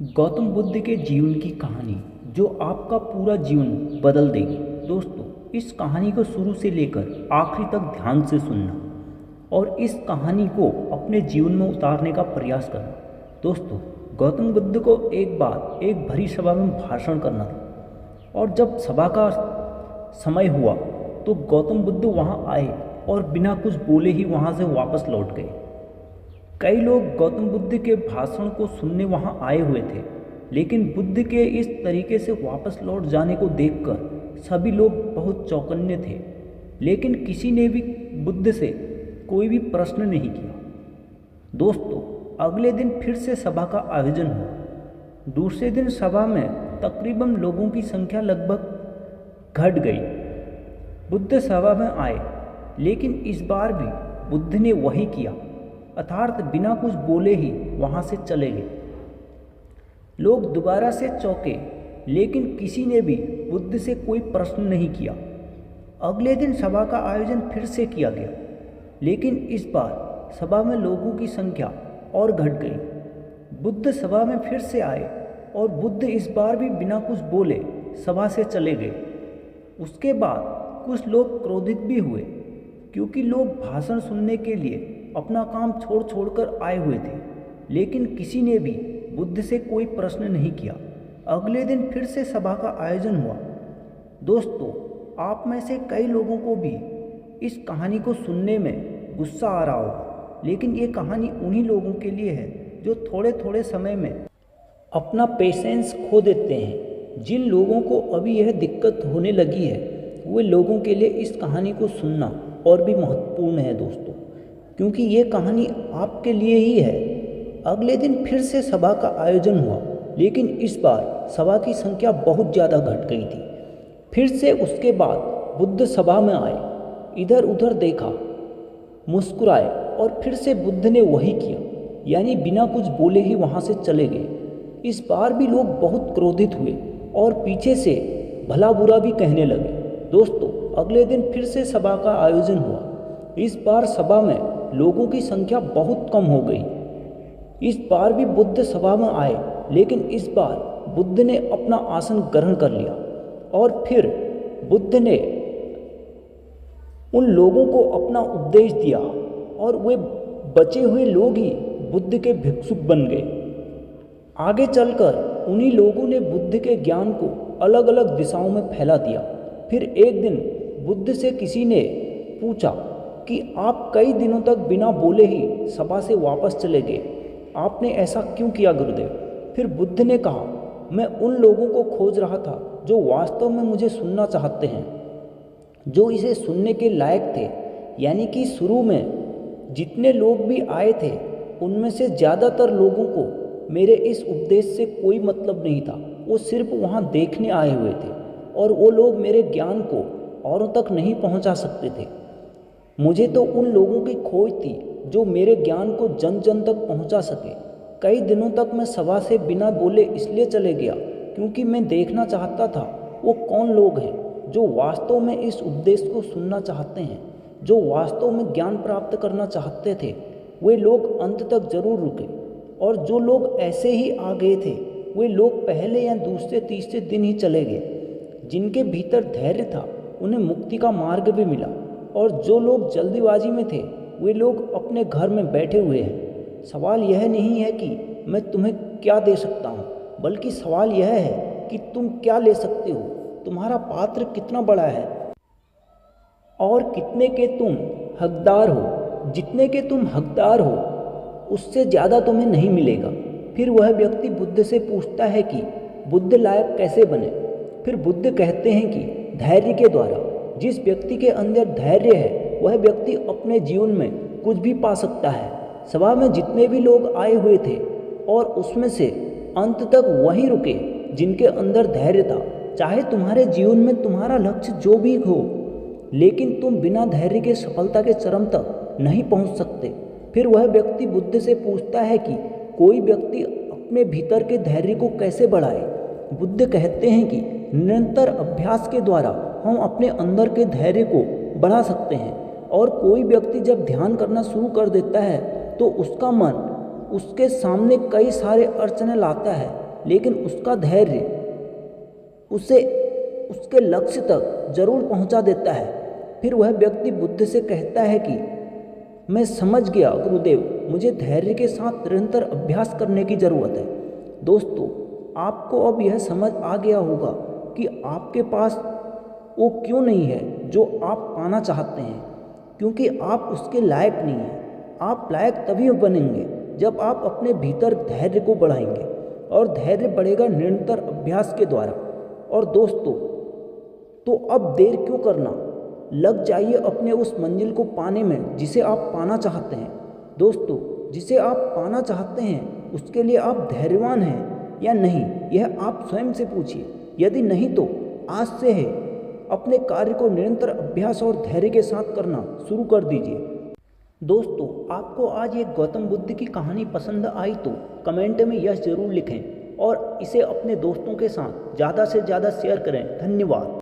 गौतम बुद्ध के जीवन की कहानी जो आपका पूरा जीवन बदल देगी। दोस्तों, इस कहानी को शुरू से लेकर आखिरी तक ध्यान से सुनना और इस कहानी को अपने जीवन में उतारने का प्रयास करना। दोस्तों, गौतम बुद्ध को एक बार एक भरी सभा में भाषण करना था और जब सभा का समय हुआ तो गौतम बुद्ध वहाँ आए और बिना कुछ बोले ही वहाँ से वापस लौट गए। कई लोग गौतम बुद्ध के भाषण को सुनने वहां आए हुए थे, लेकिन बुद्ध के इस तरीके से वापस लौट जाने को देखकर सभी लोग बहुत चौकन्ने थे, लेकिन किसी ने भी बुद्ध से कोई भी प्रश्न नहीं किया। दोस्तों, अगले दिन फिर से सभा का आयोजन हुआ। दूसरे दिन सभा में तकरीबन लोगों की संख्या लगभग घट गई। बुद्ध सभा में आए, लेकिन इस बार भी बुद्ध ने वही किया, अर्थात बिना कुछ बोले ही वहाँ से चले गए। लोग दोबारा से चौंके, लेकिन किसी ने भी बुद्ध से कोई प्रश्न नहीं किया। अगले दिन सभा का आयोजन फिर से किया गया, लेकिन इस बार सभा में लोगों की संख्या और घट गई। बुद्ध सभा में फिर से आए और बुद्ध इस बार भी बिना कुछ बोले सभा से चले गए। उसके बाद कुछ लोग क्रोधित भी हुए, क्योंकि लोग भाषण सुनने के लिए अपना काम छोड़ छोड़कर आए हुए थे, लेकिन किसी ने भी बुद्ध से कोई प्रश्न नहीं किया। अगले दिन फिर से सभा का आयोजन हुआ। दोस्तों, आप में से कई लोगों को भी इस कहानी को सुनने में गुस्सा आ रहा होगा, लेकिन ये कहानी उन्हीं लोगों के लिए है जो थोड़े थोड़े समय में अपना पेशेंस खो देते हैं। जिन लोगों को अभी यह दिक्कत होने लगी है, वे लोगों के लिए इस कहानी को सुनना और भी महत्वपूर्ण है दोस्तों, क्योंकि ये कहानी आपके लिए ही है। अगले दिन फिर से सभा का आयोजन हुआ, लेकिन इस बार सभा की संख्या बहुत ज़्यादा घट गई थी। फिर से उसके बाद बुद्ध सभा में आए, इधर उधर देखा, मुस्कुराए और फिर से बुद्ध ने वही किया, यानी बिना कुछ बोले ही वहाँ से चले गए। इस बार भी लोग बहुत क्रोधित हुए और पीछे से भला बुरा भी कहने लगे। दोस्तों, अगले दिन फिर से सभा का आयोजन हुआ। इस बार सभा में लोगों की संख्या बहुत कम हो गई। इस बार भी बुद्ध सभा में आए, लेकिन इस बार बुद्ध ने अपना आसन ग्रहण कर लिया और फिर बुद्ध ने उन लोगों को अपना उपदेश दिया और वे बचे हुए लोग ही बुद्ध के भिक्षुक बन गए। आगे चलकर उन्हीं लोगों ने बुद्ध के ज्ञान को अलग अलग दिशाओं में फैला दिया। फिर एक दिन बुद्ध से किसी ने पूछा कि आप कई दिनों तक बिना बोले ही सभा से वापस चले गए, आपने ऐसा क्यों किया गुरुदेव? फिर बुद्ध ने कहा, मैं उन लोगों को खोज रहा था जो वास्तव में मुझे सुनना चाहते हैं, जो इसे सुनने के लायक थे। यानी कि शुरू में जितने लोग भी आए थे, उनमें से ज़्यादातर लोगों को मेरे इस उपदेश से कोई मतलब नहीं था। वो सिर्फ वहाँ देखने आए हुए थे और वो लोग मेरे ज्ञान को औरों तक नहीं पहुँचा सकते थे। मुझे तो उन लोगों की खोज थी जो मेरे ज्ञान को जन जन तक पहुंचा सके। कई दिनों तक मैं सभा से बिना बोले इसलिए चले गया क्योंकि मैं देखना चाहता था वो कौन लोग हैं जो वास्तव में इस उपदेश को सुनना चाहते हैं, जो वास्तव में ज्ञान प्राप्त करना चाहते थे। वे लोग अंत तक जरूर रुके, और जो लोग ऐसे ही आ गए थे, वे लोग पहले या दूसरे तीसरे दिन ही चले गए। जिनके भीतर धैर्य था, उन्हें मुक्ति का मार्ग भी मिला, और जो लोग जल्दीबाजी में थे, वे लोग अपने घर में बैठे हुए हैं। सवाल यह नहीं है कि मैं तुम्हें क्या दे सकता हूँ, बल्कि सवाल यह है कि तुम क्या ले सकते हो। तुम्हारा पात्र कितना बड़ा है और कितने के तुम हकदार हो। जितने के तुम हकदार हो, उससे ज़्यादा तुम्हें नहीं मिलेगा। फिर वह व्यक्ति बुद्ध से पूछता है कि बुद्ध लायक कैसे बने। फिर बुद्ध कहते हैं कि धैर्य के द्वारा। जिस व्यक्ति के अंदर धैर्य है, वह व्यक्ति अपने जीवन में कुछ भी पा सकता है। सभा में जितने भी लोग आए हुए थे, और उसमें से अंत तक वही रुके जिनके अंदर धैर्य था। चाहे तुम्हारे जीवन में तुम्हारा लक्ष्य जो भी हो, लेकिन तुम बिना धैर्य के सफलता के चरम तक नहीं पहुंच सकते। फिर वह व्यक्ति बुद्ध से पूछता है कि कोई व्यक्ति अपने भीतर के धैर्य को कैसे बढ़ाए। बुद्ध कहते हैं कि निरंतर अभ्यास के द्वारा हम अपने अंदर के धैर्य को बढ़ा सकते हैं। और कोई व्यक्ति जब ध्यान करना शुरू कर देता है, तो उसका मन उसके सामने कई सारे अड़चनें लाता है, लेकिन उसका धैर्य उसे उसके लक्ष्य तक जरूर पहुंचा देता है। फिर वह व्यक्ति बुद्ध से कहता है कि मैं समझ गया गुरुदेव, मुझे धैर्य के साथ निरंतर अभ्यास करने की ज़रूरत है। दोस्तों, आपको अब यह समझ आ गया होगा कि आपके पास वो क्यों नहीं है जो आप पाना चाहते हैं, क्योंकि आप उसके लायक नहीं हैं। आप लायक तभी बनेंगे जब आप अपने भीतर धैर्य को बढ़ाएंगे, और धैर्य बढ़ेगा निरंतर अभ्यास के द्वारा। और दोस्तों, तो अब देर क्यों करना, लग जाइए अपने उस मंजिल को पाने में जिसे आप पाना चाहते हैं। दोस्तों, जिसे आप पाना चाहते हैं उसके लिए आप धैर्यवान हैं या नहीं, यह आप स्वयं से पूछिए। यदि नहीं तो आज से है अपने कार्य को निरंतर अभ्यास और धैर्य के साथ करना शुरू कर दीजिए। दोस्तों, आपको आज ये गौतम बुद्ध की कहानी पसंद आई तो कमेंट में यस जरूर लिखें और इसे अपने दोस्तों के साथ ज़्यादा से ज़्यादा शेयर करें। धन्यवाद।